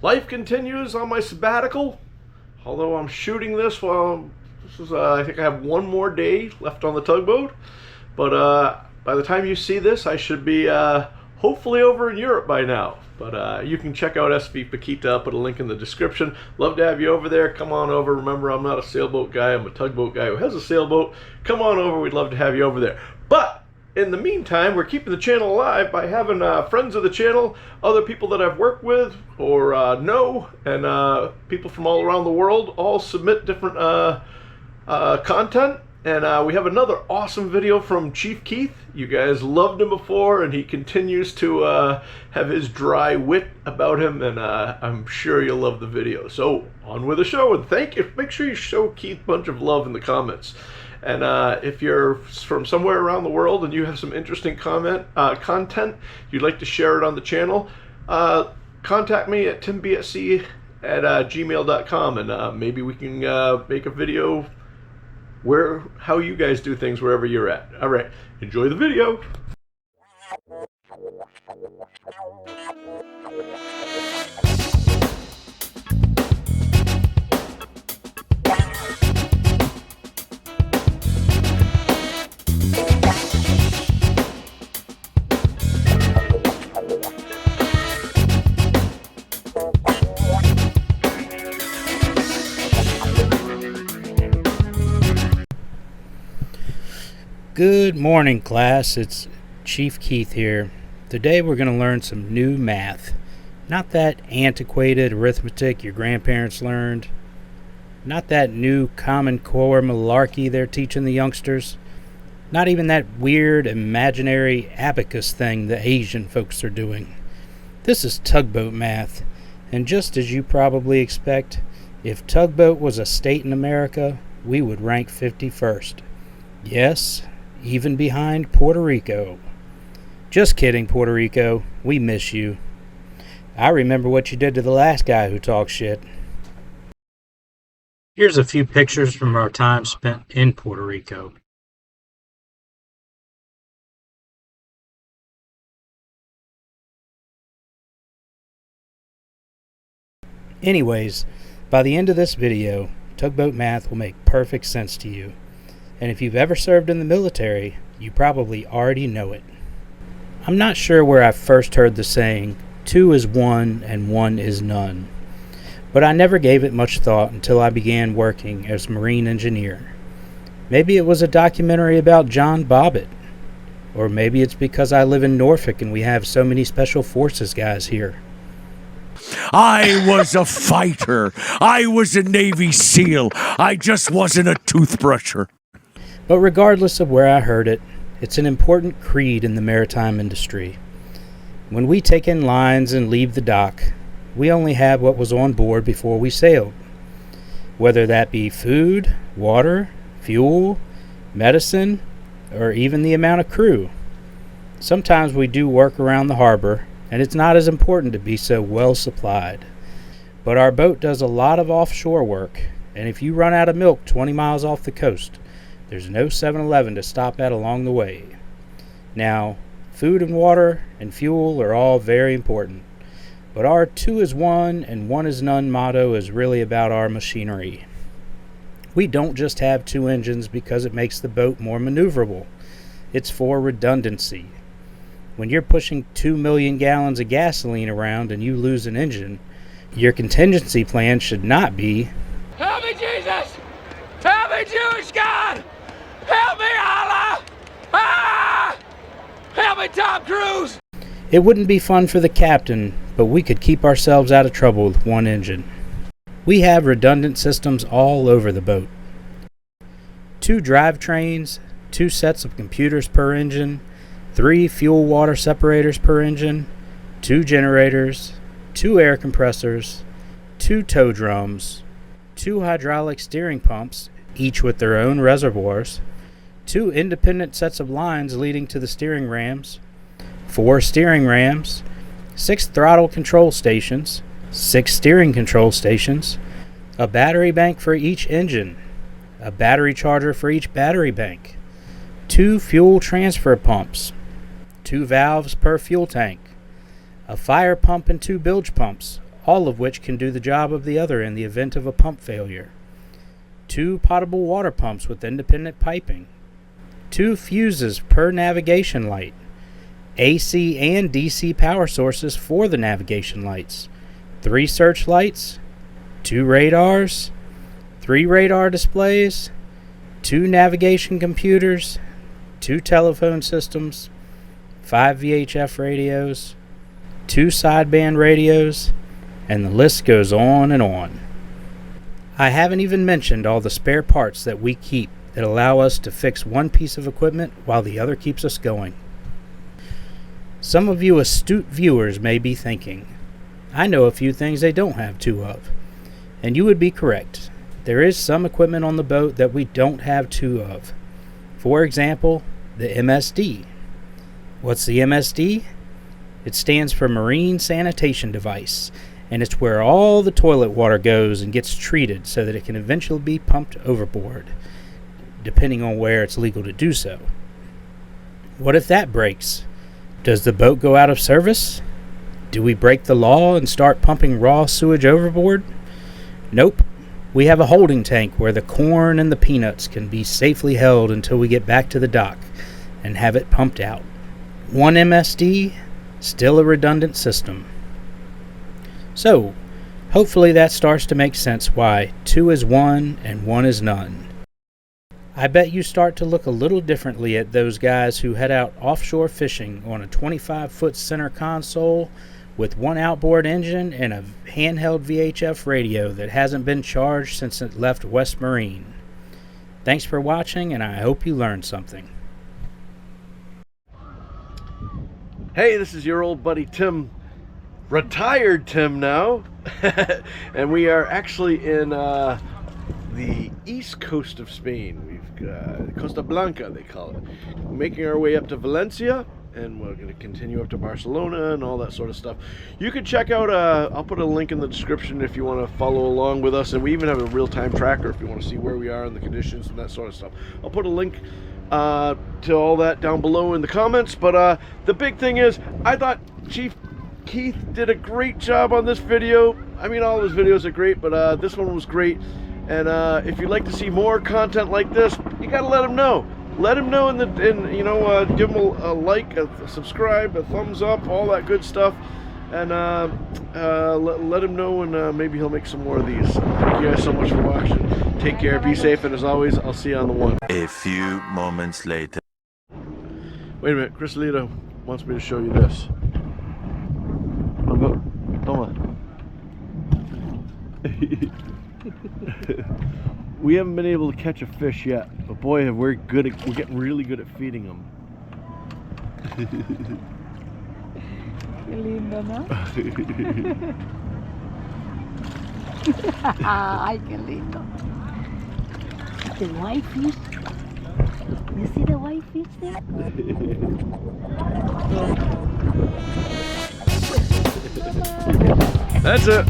life continues on my sabbatical. Although I'm shooting this while I think I have one more day left on the tugboat. But by the time you see this, I should be hopefully over in Europe by now. But you can check out SV Paquita. I'll put a link in the description. Love to have you over there. Come on over. Remember, I'm not a sailboat guy. I'm a tugboat guy who has a sailboat. Come on over. We'd love to have you over there. But in the meantime, we're keeping the channel alive by having friends of the channel, other people that I've worked with or know, and people from all around the world all submit different content. And we have another awesome video from Chief Keith. You guys loved him before, and he continues to have his dry wit about him, and I'm sure you'll love the video. So, on with the show, and thank you. Make sure you show Keith a bunch of love in the comments. And if you're from somewhere around the world and you have some interesting content, you'd like to share it on the channel, contact me at TimBatSea at gmail.com, and maybe we can make a video how you guys do things wherever you're at. All right, enjoy the video. Good morning, class. It's Chief Keith here. Today we're going to learn some new math. Not that antiquated arithmetic your grandparents learned. Not that new Common Core malarkey they're teaching the youngsters. Not even that weird imaginary abacus thing the Asian folks are doing. This is tugboat math. And just as you probably expect, if tugboat was a state in America, we would rank 51st. Yes, even behind Puerto Rico. Just kidding, Puerto Rico. We miss you. I remember what you did to the last guy who talked shit. Here's a few pictures from our time spent in Puerto Rico. Anyways, by the end of this video, tugboat math will make perfect sense to you. And if you've ever served in the military, you probably already know it. I'm not sure where I first heard the saying, 2 is 1 and 1 is none. But I never gave it much thought until I began working as a marine engineer. Maybe it was a documentary about John Bobbitt. Or maybe it's because I live in Norfolk and we have so many special forces guys here. I was a fighter. I was a Navy SEAL. I just wasn't a toothbrusher. But regardless of where I heard it, it's an important creed in the maritime industry. When we take in lines and leave the dock, we only have what was on board before we sailed. Whether that be food, water, fuel, medicine, or even the amount of crew. Sometimes we do work around the harbor, and it's not as important to be so well supplied. But our boat does a lot of offshore work, and if you run out of milk 20 miles off the coast, there's no 7-Eleven to stop at along the way. Now, food and water and fuel are all very important, but our 2 is 1 and 1 is none motto is really about our machinery. We don't just have 2 engines because it makes the boat more maneuverable. It's for redundancy. When you're pushing 2 million gallons of gasoline around and you lose an engine, your contingency plan should not be, "Help me, Jesus! Help me, Jewish God! Help me, Allah! Ah! Help me, Tom Cruise!" It wouldn't be fun for the captain, but we could keep ourselves out of trouble with 1 engine. We have redundant systems all over the boat. 2 drivetrains, 2 sets of computers per engine, 3 fuel-water separators per engine, 2 generators, 2 air compressors, 2 tow drums, 2 hydraulic steering pumps, each with their own reservoirs, 2 independent sets of lines leading to the steering rams, 4 steering rams, 6 throttle control stations, 6 steering control stations, a battery bank for each engine, a battery charger for each battery bank, 2 fuel transfer pumps, 2 valves per fuel tank, a fire pump and 2 bilge pumps, all of which can do the job of the other in the event of a pump failure. 2 potable water pumps with independent piping. 2 fuses per navigation light. AC and DC power sources for the navigation lights. 3 searchlights. 2 radars. 3 radar displays. 2 navigation computers. 2 telephone systems. 5 VHF radios. 2 sideband radios. And the list goes on and on. I haven't even mentioned all the spare parts that we keep that allow us to fix one piece of equipment while the other keeps us going. Some of you astute viewers may be thinking, I know a few things they don't have 2 of. And you would be correct. There is some equipment on the boat that we don't have 2 of. For example, the MSD. What's the MSD? It stands for Marine Sanitation Device, and it's where all the toilet water goes and gets treated so that it can eventually be pumped overboard, depending on where it's legal to do so. What if that breaks? Does the boat go out of service? Do we break the law and start pumping raw sewage overboard? Nope. We have a holding tank where the corn and the peanuts can be safely held until we get back to the dock and have it pumped out. 1 MSD, still a redundant system. So, hopefully that starts to make sense why 2 is 1 and 1 is none. I bet you start to look a little differently at those guys who head out offshore fishing on a 25-foot center console with 1 outboard engine and a handheld VHF radio that hasn't been charged since it left West Marine. Thanks for watching, and I hope you learned something. Hey, this is your old buddy Tim, retired Tim now, and we are actually in the east coast of Spain. We've got Costa Blanca, they call it. We're making our way up to Valencia, and we're going to continue up to Barcelona and all that sort of stuff. You can check out, I'll put a link in the description if you want to follow along with us, and we even have a real-time tracker if you want to see where we are and the conditions and that sort of stuff. I'll put a link to all that down below in the comments, but the big thing is, I thought Chief Keith did a great job on this video. I mean, all his videos are great, but this one was great. And if you'd like to see more content like this, you gotta let him know. Let him know, you know, give him a like, a subscribe, a thumbs up, all that good stuff. And let him know, and maybe he'll make some more of these. Thank you guys so much for watching. Take care, be safe, and as always, I'll see you on the one. A few moments later. Wait a minute, Crisalito wants me to show you this. Toma. We haven't been able to catch a fish yet, but boy, we're getting really good at feeding them. Qué lindo, ¿no? Ay, qué lindo. The white fish. You see the white fish there? That's it.